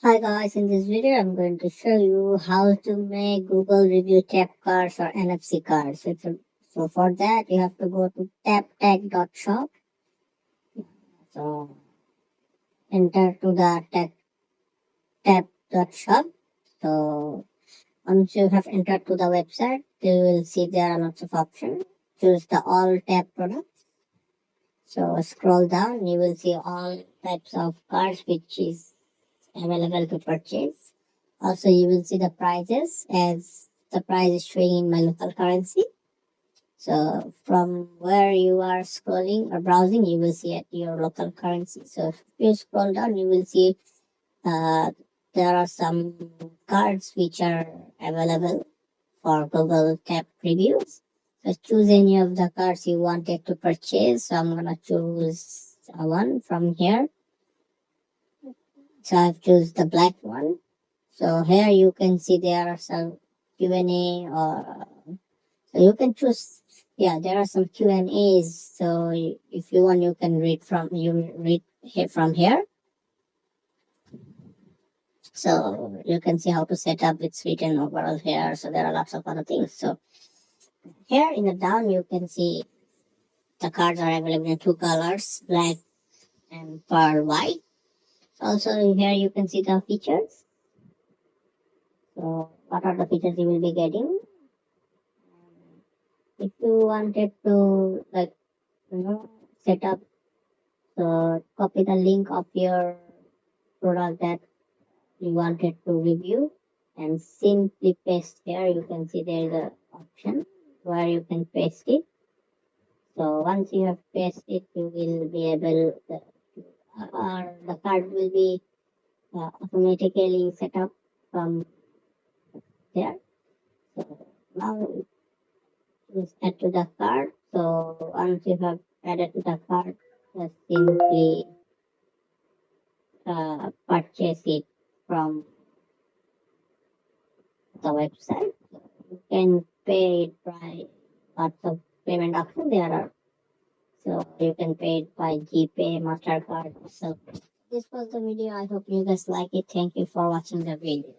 Hi guys, in this video I'm going to show you how to make Google review tap cards or NFC cards. So for that you have to go to taptag.shop. So enter to the tap.shop. So once you have entered to the website, you will see there are lots of options. Choose the all tap products. So scroll down, you will see all types of cards which is available to purchase. Also, you will see the prices as the price is showing in my local currency. So from where you are scrolling or browsing, you will see at your local currency. So if you scroll down, you will see uh, there are some cards which are available for Google Tap reviews. So choose any of the cards you wanted to purchase. So I'm gonna choose one from here. So I've choose the black one. So here you can see there are some Q&A or so you can choose. Yeah, there are some Q&As. So if you want, you can read from here. So you can see how to set up. It's written overall here. So there are lots of other things. So here in the down you can see the cards are available in two colors, black and pearl white. Also here you can see the features. So what are the features you will be getting? If you wanted to set up, so copy the link of your product that you wanted to review and simply paste here. You can see there is a option where you can paste it. So once you have pasted it, you will be able or the card will be automatically set up from there. So now just add to the card. So once you have added to the card, just simply purchase it from the website. You can pay it by lots of payment options there are. So you can pay it by GPay, MasterCard. So this was the video. I hope you guys like it. Thank you for watching the video.